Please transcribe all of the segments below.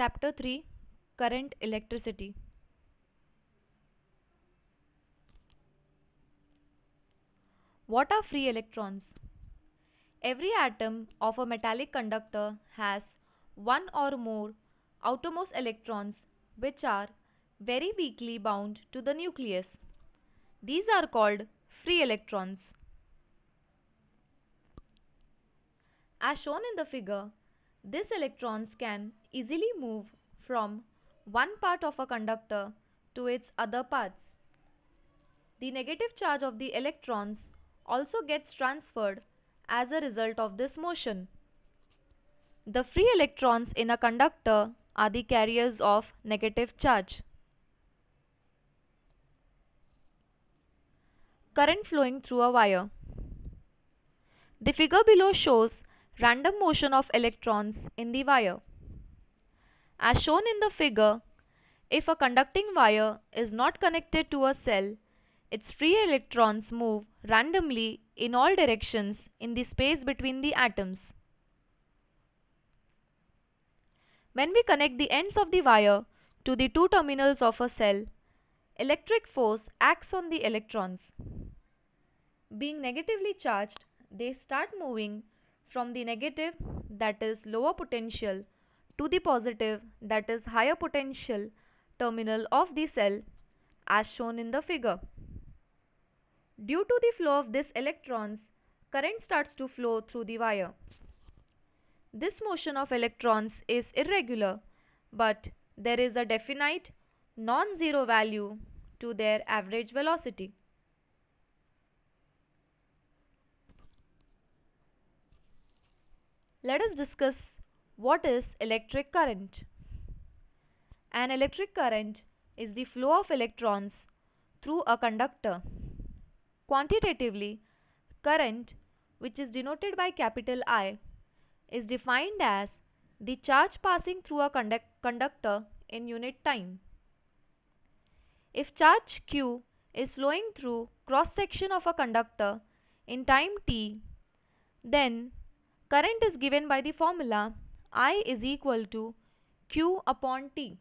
Chapter 3, Current Electricity. What are free electrons? Every atom of a metallic conductor has one or more outermost electrons which are very weakly bound to the nucleus. These are called free electrons. As shown in the figure, these electrons can easily move from one part of a conductor to its other parts. The negative charge of the electrons also gets transferred as a result of this motion. The free electrons in a conductor are the carriers of negative charge. Current flowing through a wire. The figure below shows random motion of electrons in the wire. As shown in the figure, if a conducting wire is not connected to a cell, its free electrons move randomly in all directions in the space between the atoms. When we connect the ends of the wire to the two terminals of a cell, electric force acts on the electrons. Being negatively charged, they start moving from the negative, that is lower potential, to the positive, that is higher potential terminal of the cell as shown in the figure. Due to the flow of these electrons, current starts to flow through the wire. This motion of electrons is irregular, but there is a definite non-zero value to their average velocity. Let us discuss what is electric current. An electric current is the flow of electrons through a conductor. Quantitatively, current, which is denoted by capital I, is defined as the charge passing through a conductor in unit time. If charge q is flowing through cross section of a conductor in time t, then current is given by the formula I is equal to q upon t.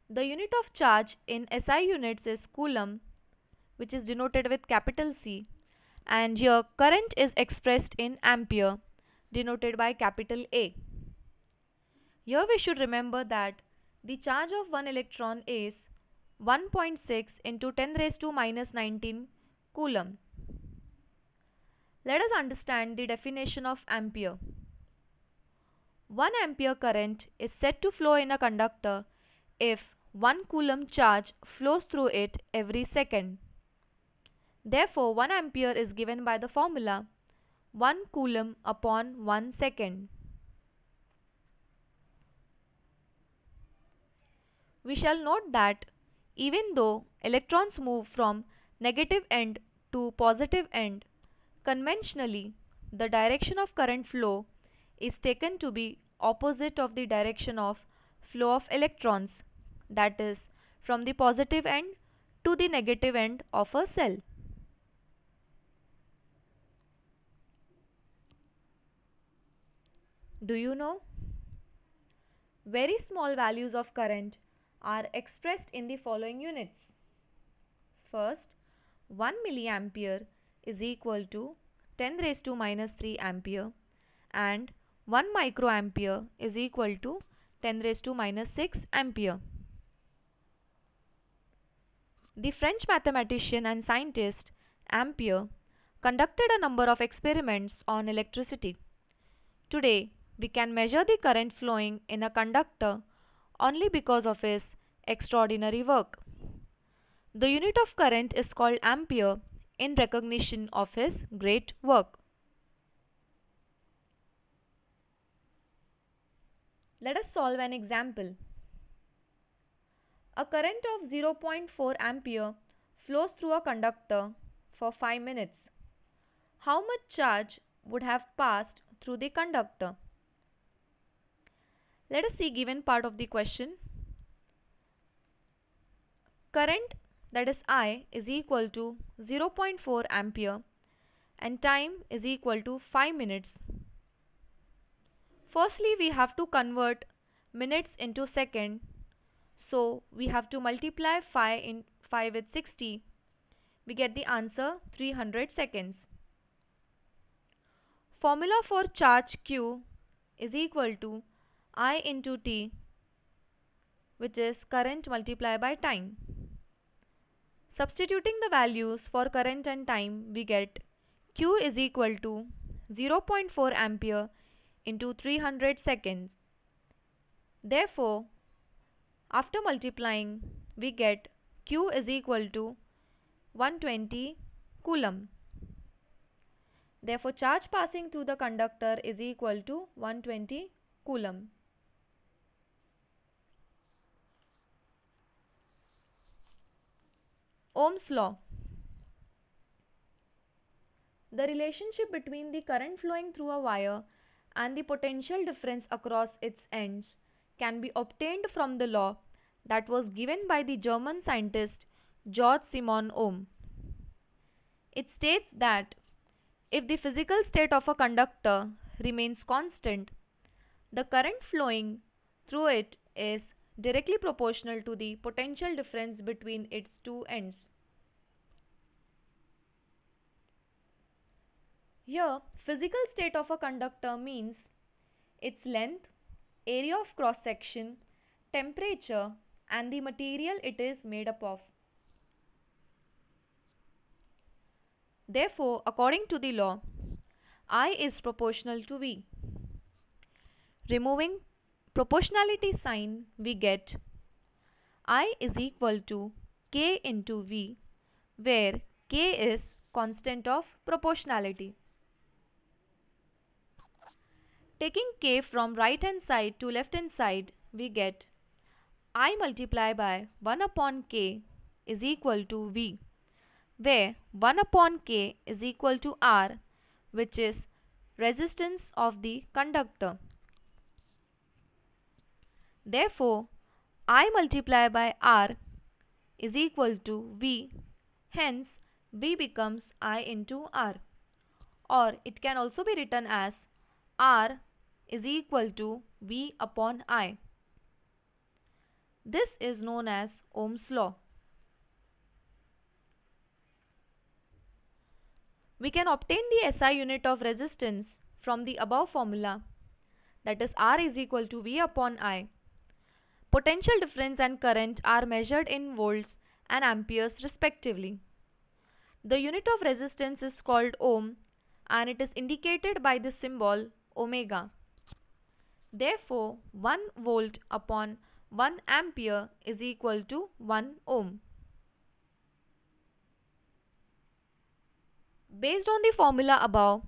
The unit of charge in SI units is coulomb, which is denoted with capital C, and here current is expressed in ampere, denoted by capital A. Here we should remember that the charge of one electron is 1.6 into 10 raised to minus 19 coulomb. Let us understand the definition of ampere. 1 ampere current is said to flow in a conductor if 1 coulomb charge flows through it every second. Therefore, 1 ampere is given by the formula 1 coulomb upon 1 second. We shall note that even though electrons move from negative end to positive end, conventionally the direction of current flow is taken to be opposite of the direction of flow of electrons, that is, from the positive end to the negative end of a cell. Do you know? Very small values of current are expressed in the following units. First, 1 milliampere is equal to 10 raised to minus 3 ampere, and 1 microampere is equal to 10 raised to minus 6 ampere. The French mathematician and scientist Ampere conducted a number of experiments on electricity. Today, we can measure the current flowing in a conductor only because of his extraordinary work. The unit of current is called ampere in recognition of his great work. Let us solve an example. A current of 0.4 ampere flows through a conductor for 5 minutes. How much charge would have passed through the conductor? Let us see given part of the question. Current, that is I, is equal to 0.4 ampere and time is equal to 5 minutes. Firstly, we have to convert minutes into second. So we have to multiply 5 with 60. We get the answer 300 seconds. Formula for charge Q is equal to I into T, which is current multiplied by time. Substituting the values for current and time, we get Q is equal to 0.4 ampere into 300 seconds. Therefore, after multiplying, we get Q is equal to 120 coulomb. Therefore, charge passing through the conductor is equal to 120 coulomb. Ohm's law. The relationship between the current flowing through a wire and the potential difference across its ends can be obtained from the law that was given by the German scientist Georg Simon Ohm. It states that if the physical state of a conductor remains constant, the current flowing through it is directly proportional to the potential difference between its two ends. Here, physical state of a conductor means its length, area of cross section, temperature, and the material it is made up of. Therefore, according to the law, I is proportional to V. Removing proportionality sign, we get I is equal to K into V, where K is constant of proportionality. Taking K from right hand side to left hand side, we get I multiply by 1 upon K is equal to V, where 1 upon K is equal to R, which is resistance of the conductor. Therefore, I multiply by R is equal to V, hence V becomes I into R, or it can also be written as R is equal to V upon I. This is known as Ohm's law. We can obtain the SI unit of resistance from the above formula, that is R is equal to V upon I. Potential difference and current are measured in volts and amperes respectively. The unit of resistance is called ohm and it is indicated by the symbol omega. Therefore, 1 volt upon 1 ampere is equal to 1 ohm. Based on the formula above,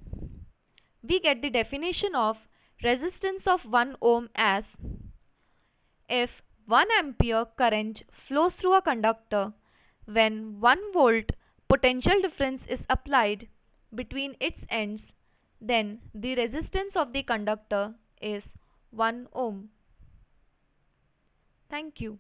we get the definition of resistance of 1 ohm as if 1 ampere current flows through a conductor when 1 volt potential difference is applied between its ends, then the resistance of the conductor is 1 ohm. Thank you.